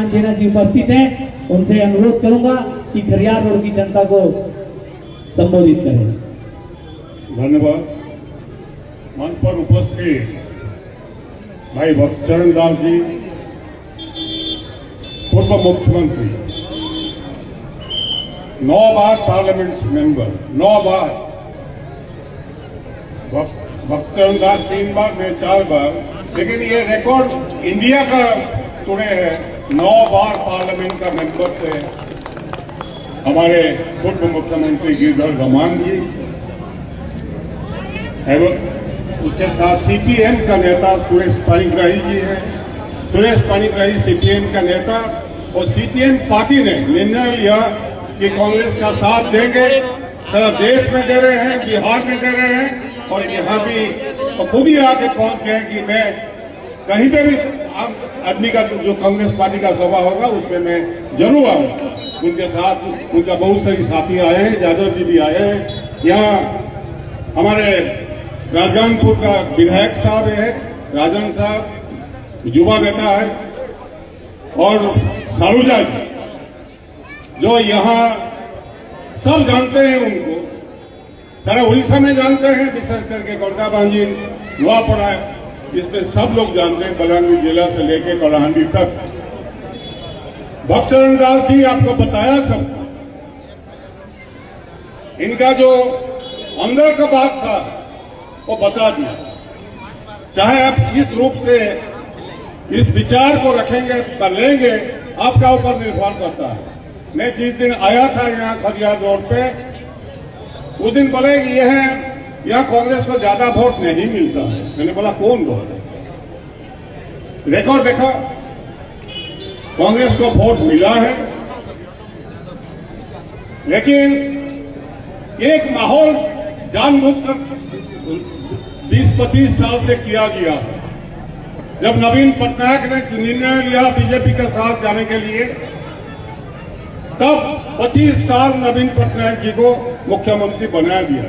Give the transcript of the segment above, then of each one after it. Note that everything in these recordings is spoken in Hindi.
ध्यान सेना जी उपस्थित हैं, उनसे अनुरोध करूंगा कि खरियार रोड की जनता को संबोधित करें। धन्यवाद। मंच पर उपस्थित भाई भक्तचरण दास जी, पूर्व मुख्यमंत्री, 9 बार पार्लियामेंट मेंबर, 9 बार। भक्तचरण दास 3 बार, मैं 4 बार, लेकिन ये रिकॉर्ड इंडिया का तोड़े है। 9 बार पार्लियामेंट का मेंबर थे हमारे पूर्व मुख्यमंत्री गिरिधर गमान जी, एवं उसके साथ सीपीएम का नेता सुरेश पाणिग्राही जी हैं। सुरेश पाणिग्राही सीपीएम का नेता, और सीपीएम पार्टी ने निर्णय लिया कि कांग्रेस का साथ देंगे। सारा देश में दे रहे हैं, बिहार में दे रहे हैं, और यहाँ भी तो खुद ही आके पहुंच गए कि मैं कहीं पे भी आदमी का जो कांग्रेस पार्टी का सभा होगा उसमें मैं जरूर आऊंगा। उनके साथ उनका बहुत सारी साथी आए हैं, यादव जी भी आए हैं। यहाँ हमारे राजगानपुर का विधायक साहब है, राजन साहब युवा नेता है, और सारूजा जी जो यहाँ सब जानते हैं उनको, सारा उड़ीसा में जानते हैं, विशेष करके गोरखा-बांजी, नुआपड़ा, इसमें सब लोग जानते हैं, बलांगीर जिला से लेकर कलाहांडी तक। भक्तचरण दास जी आपको बताया सब, इनका जो अंदर का बात था वो बता दिया। चाहे आप इस रूप से इस विचार को रखेंगे कर लेंगे, आपका ऊपर निर्भर करता है। मैं जिस दिन आया था यहाँ खरियार रोड पे, उस दिन बोले कि यहाँ कांग्रेस को ज्यादा वोट नहीं मिलता है। मैंने बोला कौन बोल रहा? रिकॉर्ड देखा, कांग्रेस को वोट मिला है, लेकिन एक माहौल जानबूझकर 20-25 साल से किया गया। जब नवीन पटनायक ने निर्णय लिया बीजेपी के साथ जाने के लिए, तब 25 साल नवीन पटनायक जी को मुख्यमंत्री बना दिया।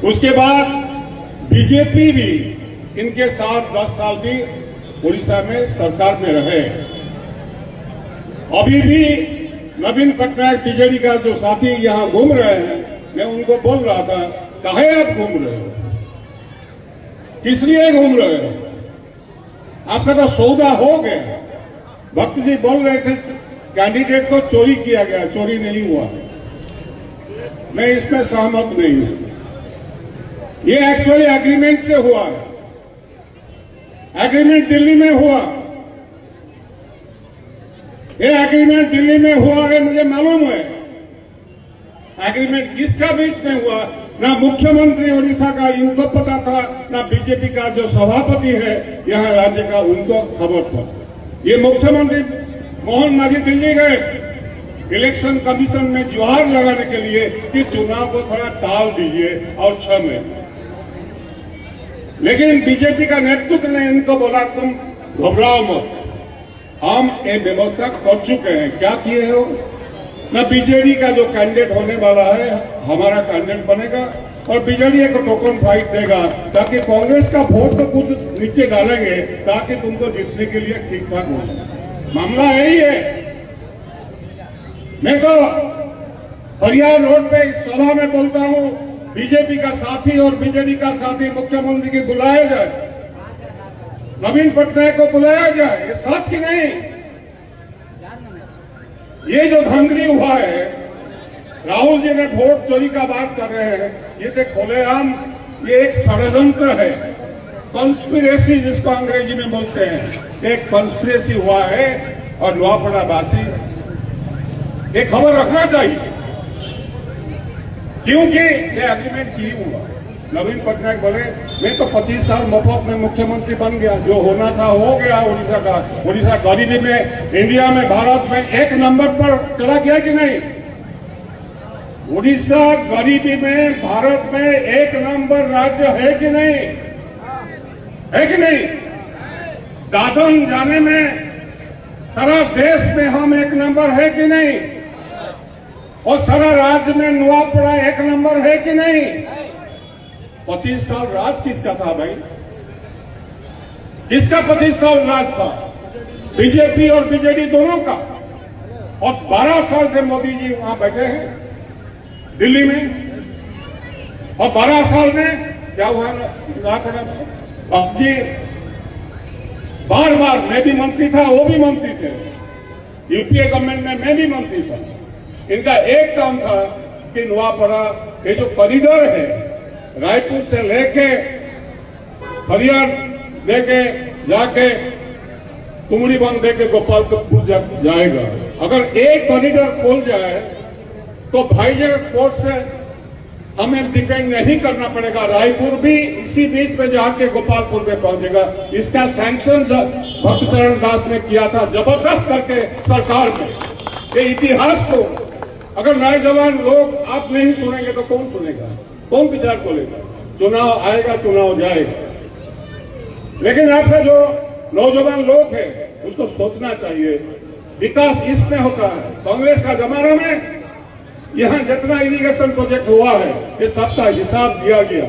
उसके बाद बीजेपी भी इनके साथ 10 साल भी उड़ीसा में सरकार में रहे। अभी भी नवीन पटनायक बीजेडी का जो साथी यहां घूम रहे हैं, मैं उनको बोल रहा था, काहे आप घूम रहे हो, किस लिए घूम रहे हो, आपका तो सौदा हो गया। भक्त जी बोल रहे थे कैंडिडेट को चोरी किया गया, चोरी नहीं हुआ। मैं इसमें सहमत नहीं हूं। ये एक्चुअली एग्रीमेंट से हुआ है, एग्रीमेंट दिल्ली में हुआ। ये एग्रीमेंट दिल्ली में हुआ है, मुझे मालूम है। एग्रीमेंट किसका बीच में हुआ, ना मुख्यमंत्री उड़ीसा का इनको पता था, ना बीजेपी का जो सभापति है यहाँ राज्य का उनको खबर था। ये मुख्यमंत्री मोहन मांझी दिल्ली गए इलेक्शन कमीशन में गुहार लगाने के लिए कि चुनाव को थोड़ा टाल दीजिए और 6 महीने। लेकिन बीजेपी का नेतृत्व ने इनको बोला तुम घबराओ मत, हम ये व्यवस्था कर चुके हैं। क्या किए हो, ना बीजेडी का जो कैंडिडेट होने वाला है हमारा कैंडिडेट बनेगा, और बीजेडी एक टोकन फाइट देगा ताकि कांग्रेस का वोट तो कुछ नीचे डालेंगे ताकि तुमको जीतने के लिए ठीक ठाक हो जाए। मामला यही है। मैं तो खरियार रोड पे इस सभा में बोलता हूं, बीजेपी का साथी और बीजेडी का साथी मुख्यमंत्री की बुलाया जाए, नवीन पटनायक को बुलाया जाए। ये सच की नहीं, ये जो धांधली हुआ है, राहुल जी ने वोट चोरी का बात कर रहे हैं, ये तो खुलेआम ये एक षड्यंत्र है, कॉन्स्पिरेसी जिसको अंग्रेजी में बोलते हैं। एक कॉन्स्पिरेसी हुआ है और नुआपड़ा वासी ये खबर रखना चाहिए, क्योंकि ये एग्रीमेंट की हुआ। नवीन पटनायक बोले मैं तो 25 साल मुफ्त में मुख्यमंत्री बन गया, जो होना था हो गया। उड़ीसा का, उड़ीसा गरीबी में इंडिया में भारत में 1 नंबर पर चला गया कि नहीं? उड़ीसा गरीबी में भारत में 1 नंबर राज्य है कि नहीं? है कि नहीं? दादन जाने में सारा देश में हम 1 नंबर है कि नहीं? और सारा राज्य में नुआपड़ा 1 नंबर है कि नहीं? 25 साल राज किसका था भाई? किसका 25 साल राज था? बीजेपी और बीजेडी दोनों का। और 12 साल से मोदी जी वहां बैठे हैं दिल्ली में, और 12 साल में क्या हुआ ना पड़ा। अब जी बार बार मैं भी मंत्री था, वो भी मंत्री थे, यूपीए गवर्नमेंट में मैं भी मंत्री था। इनका एक काम था कि नवापड़ा ये जो कॉरिडोर है रायपुर से लेके हरियाण लेके जाके कुमड़ी बांध देके गोपालपुर जाएगा। अगर एक कॉरिडोर खोल जाए तो भाईजगह पोर्ट से हमें डिपेंड नहीं करना पड़ेगा, रायपुर भी इसी बीच में जाके गोपालपुर में पहुंचेगा। इसका सैंक्शन भक्तचरण दास ने किया था जबरदस्त करके सरकार में। ये इतिहास को अगर नौजवान लोग आप नहीं सुनेंगे तो कौन सुनेगा, कौन विचार खोलेगा। चुनाव आएगा, चुनाव जाएगा, लेकिन आपका जो नौजवान लोग है उसको सोचना चाहिए। विकास इसमें होता है। कांग्रेस का जमाना में यहां जितना इरिगेशन प्रोजेक्ट हुआ है ये सबका हिसाब दिया गया।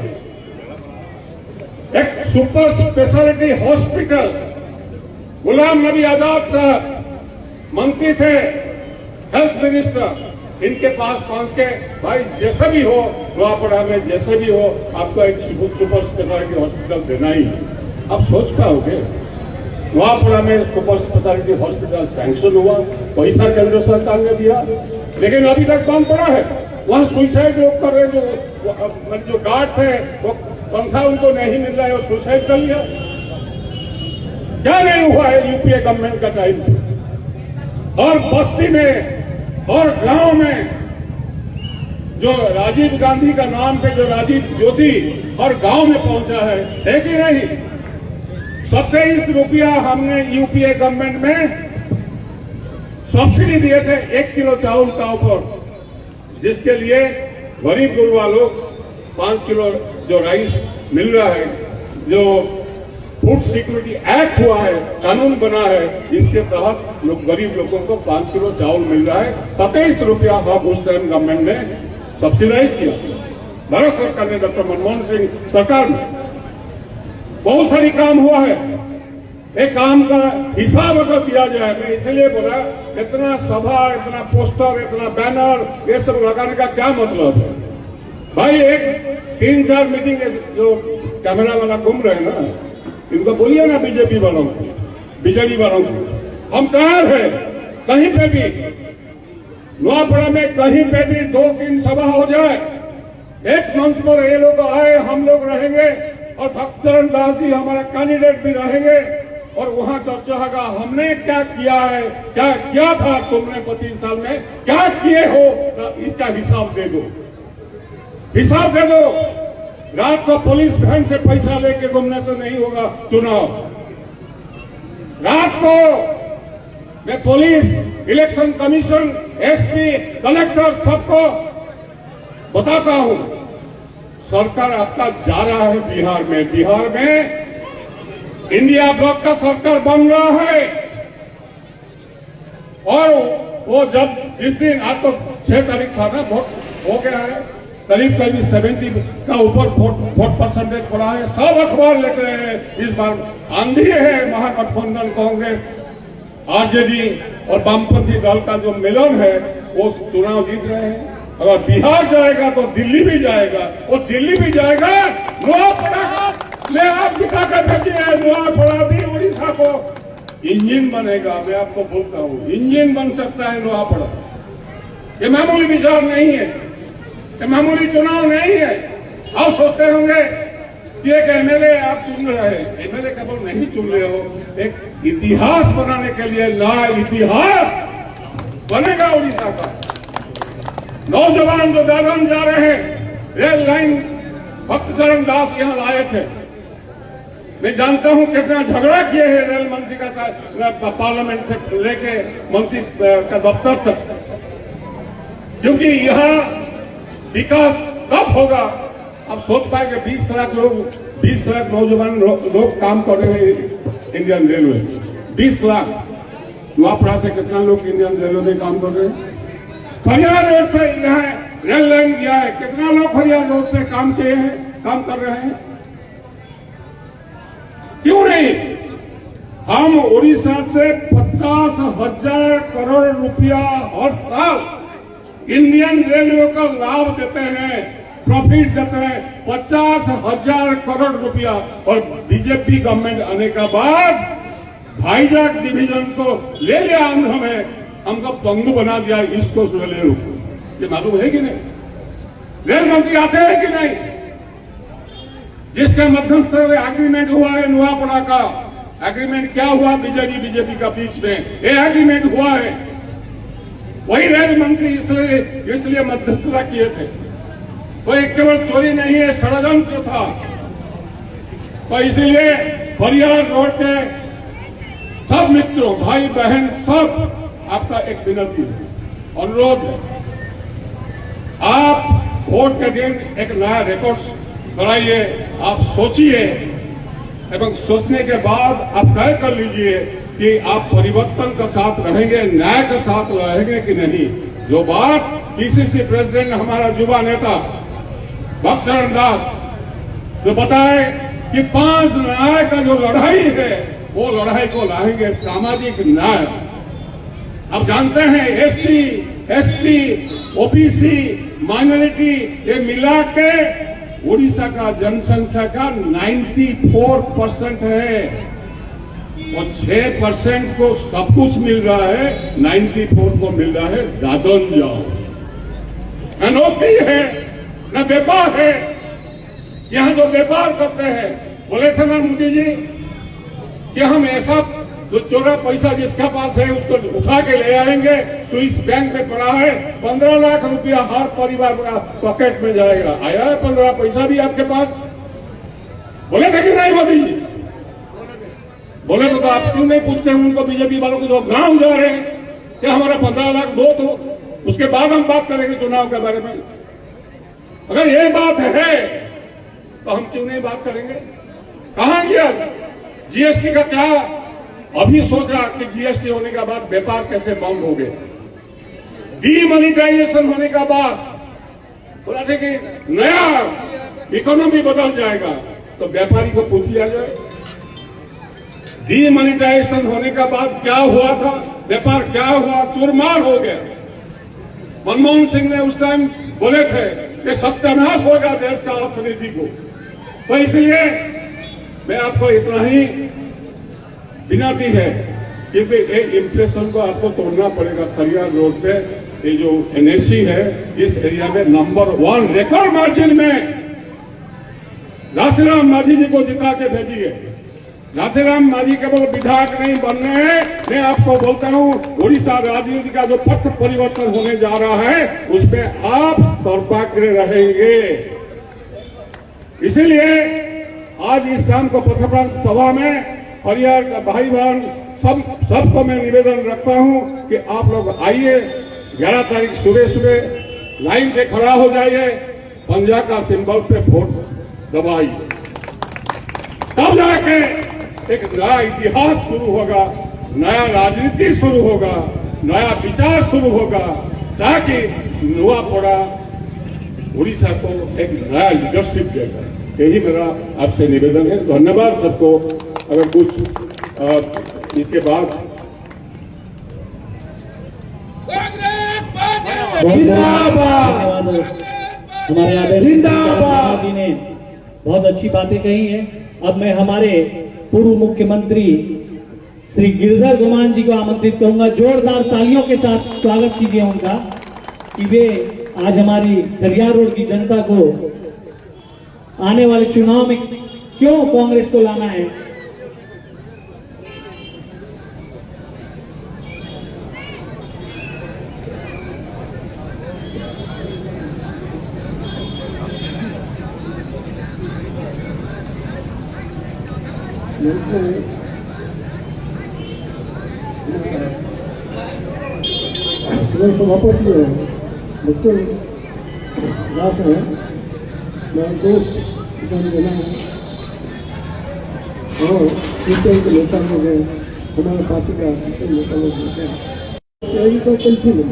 एक super speciality hospital, Ghulam Nabi Azad साहब मंत्री थे, हेल्थ मिनिस्टर, इनके पास पहुंच के भाई जैसे भी हो नवापड़ा में जैसे भी हो आपको एक सुपर स्पेशलिटी हॉस्पिटल देना ही। आप सोच पाओगे नवापड़ा में सुपर स्पेशलिटी हॉस्पिटल सैंक्शन हुआ, पैसा केंद्र सरकार ने दिया, लेकिन अभी तक बंद पड़ा है। वहां सुसाइड लोग कर रहे, जो गार्ड थे वो पंखा उनको नहीं मिल रहा है, वो सुसाइड कर लिया। क्या नहीं हुआ है यूपीए गवर्नमेंट का टाइम। और बस्ती में और गांव में जो राजीव गांधी का नाम पे जो राजीव ज्योति हर गांव में पहुंचा है कि नहीं। 27 रुपया हमने यूपीए गवर्नमेंट में सब्सिडी दिए थे 1 किलो चावल का ऊपर, जिसके लिए गरीब गुरबा लोग 5 किलो जो राइस मिल रहा है, जो फूड सिक्योरिटी एक्ट हुआ है, कानून बना है, इसके तहत लोग गरीब लोगों को 5 किलो चावल मिल रहा है। 27 रुपया हम उस टाइम गवर्नमेंट ने सब्सिडाइज किया, भारत सरकार ने, डॉक्टर मनमोहन सिंह सरकार में। बहुत सारी काम हुआ है। एक काम का हिसाब अगर दिया जाए, मैं इसलिए बोला इतना सभा, इतना पोस्टर, इतना बैनर, ये सब लगाने का क्या मतलब है भाई। एक 3-4 मीटिंग जो कैमरा वाला घूम रहे हैं ना, इनको बोलिए ना बीजेपी वालों को, बीजेडी वालों को, हम तैयार है कहीं पे भी नवापड़ा में कहीं पे भी 2-3 सभा हो जाए, एक मंच पर ये लोग आए, हम लोग रहेंगे और भक्तचरण दास जी हमारा कैंडिडेट भी रहेंगे और वहां चर्चा होगा हमने क्या किया है, क्या किया था तुमने 25 साल में, क्या किए हो, इसका हिसाब दे दो, हिसाब दे दो। रात को पुलिस वैन से पैसा लेके घूमने से नहीं होगा चुनाव। रात को मैं police, election commission, SP, collector सबको बताता हूं, सरकार आपका जा रहा है बिहार में। बिहार में इंडिया ब्लॉक का सरकार बन रहा है और वो जब जिस दिन आपको 6 तारीख था ना, वोट हो गया है, करीब 70 का ऊपर वोट परसेंटेज पड़ा है। सब अखबार लिख रहे हैं इस बार आंधी है, महागठबंधन कांग्रेस, आरजेडी और वामपंथी दल का जो मिलन है वो चुनाव जीत रहे हैं। अगर बिहार जाएगा तो दिल्ली भी जाएगा, और दिल्ली भी जाएगा नवापड़ा में आप जिता कर देखिए, नवापड़ा भी उड़ीसा को इंजन बनेगा। मैं आपको बोलता हूं इंजन बन सकता है नवापड़ा। ये मामूली विचार नहीं है, ये मामूली चुनाव नहीं है। आप सोचते होंगे कि एक एमएलए आप चुन रहे हैं, एमएलए केवल नहीं चुन रहे हो, एक इतिहास बनाने के लिए नया इतिहास बनेगा उड़ीसा का। नौजवान जो दादन जा रहे हैं, रेल लाइन भक्तचरण दास यहां लाए थे। मैं जानता हूं कितना झगड़ा किए हैं रेल मंत्री का पार्लियामेंट से लेके मंत्री का दफ्तर तक, क्योंकि यहां विकास कब होगा। आप सोच पाएंगे 20 लाख लोग, 20 लाख नौजवान लोग काम कर रहे हैं इंडियन रेलवे। 20 लाख नवापड़ा से कितना लोग इंडियन रेलवे में काम कर रहे हैं। खरियार रोड से यहाँ रेल लाइन किया है, कितना लोग खरियार रोड से काम किए हैं, काम कर रहे हैं। क्यों नहीं? हम उड़ीसा से 50,000 करोड़ रुपया हर साल इंडियन रेलवे को लाभ देते हैं, प्रॉफिट देते हैं 50,000 करोड़ रुपया। और बीजेपी गवर्नमेंट आने के बाद भाईजाग डिवीजन को ले लिया आंध्र में, हमको पंगु बना दिया ईस्ट कोस्ट रेलवे को। ये मालूम है कि नहीं? रेल मंत्री आते हैं कि नहीं? जिसका मध्यम स्तर में एग्रीमेंट हुआ है नुआपड़ा का, एग्रीमेंट क्या हुआ बीजेपी का बीच में, ये एग्रीमेंट हुआ है। वही रेल मंत्री इसलिए मध्यस्थता किए थे। तो एक केवल चोरी नहीं है, षड्यंत्र था। तो इसीलिए हरियाणा रोड के सब मित्रों, भाई बहन सब, आपका एक विनती है, अनुरोध है, आप वोट के दिन एक नया रिकॉर्ड बनाइए, आप सोचिए एवं सोचने के बाद आप तय कर लीजिए कि आप परिवर्तन का साथ रहेंगे, न्याय का साथ रहेंगे कि नहीं। जो बात पीसीसी प्रेसिडेंट हमारा युवा नेता भक्तचरण दास जो बताए कि 5 न्याय का जो लड़ाई है, वो लड़ाई को लाएंगे सामाजिक न्याय। आप जानते हैं एससी, एसटी, ओबीसी, माइनॉरिटी ये मिला के उड़ीसा का जनसंख्या का 94% है और 6% को सब कुछ मिल रहा है, 94 को मिल रहा है दादन जाओ। न नौकरी है न व्यापार है। यहां जो व्यापार करते हैं, बोले थे ना मोदी जी कि हम ऐसा जो चोरा पैसा जिसका पास है उसको उठा के ले आएंगे, स्विस बैंक में पड़ा है, 15 लाख रुपया हर परिवार का पॉकेट में जाएगा। आया है 15 पैसा भी आपके पास? बोले थे कि नहीं मोदी जी? बोले तो आप क्यों नहीं पूछते हैं उनको, बीजेपी वालों को जो गांव जा रहे हैं कि हमारा 15 लाख दो, तो उसके बाद हम बात करेंगे चुनाव के बारे में। अगर ये बात है तो हम क्यों नहीं बात करेंगे? कहां गया जीएसटी का? क्या अभी सोचा कि जीएसटी होने के बाद व्यापार कैसे बंद हो गए, डीमोनेटाइजेशन होने के बाद बोला थे कि नया इकोनॉमी बदल जाएगा, तो व्यापारी को पूछ लिया जाए। डीमोनेटाइजेशन होने के बाद क्या हुआ था, व्यापार क्या हुआ? चूरमार हो गया। मनमोहन सिंह ने उस टाइम बोले थे कि सत्यानाश होगा देश का अर्थनीति को। तो इसलिए मैं आपको इतना ही विनती है, क्योंकि एक इंप्रेशन को आपको तोड़ना पड़ेगा। खरियार रोड पे ये जो एनएससी है, इस एरिया में नंबर 1 रिकॉर्ड मार्जिन में घासीराम मांझी जी को जिता के भेजिए। घासीराम मांझी केवल विधायक नहीं बनने हैं, मैं आपको बोलता हूं उड़ीसा राजनीति का जो पथ परिवर्तन होने जा रहा है उसमें आप सर्वाग्र रहेंगे। इसीलिए आज इस शाम को पत्रकार सभा में हरियाणा का भाई बहन सबको मैं निवेदन रखता हूं कि आप लोग आइए, 11 तारीख सुबह सुबह लाइन पे खड़ा हो जाइए, पंजा का सिंबल पे वोट दबाइए, तब जाके एक नया इतिहास शुरू होगा, नया राजनीति शुरू होगा, नया विचार शुरू होगा, ताकि नुआपड़ा उड़ीसा को एक नया लीडरशिप देगा। यही मेरा आपसे निवेदन है। धन्यवाद सबको। अगर कुछ इसके बाद हमारे आदरणीय जी ने बहुत अच्छी बातें कही हैं। अब मैं हमारे पूर्व मुख्यमंत्री श्री गिरिधर गुमान जी को आमंत्रित करूंगा, जोरदार तालियों के साथ स्वागत कीजिए उनका, कि वे आज हमारी खरियार रोड की जनता को आने वाले चुनाव में क्यों कांग्रेस को लाना है। सभापति है मुख्य राज है, मैं दोस्त देना है और सीपीएम के नेता लोग हैं, हमारे पार्टी का नेता लोग हैं, यही तो कंटिन्यू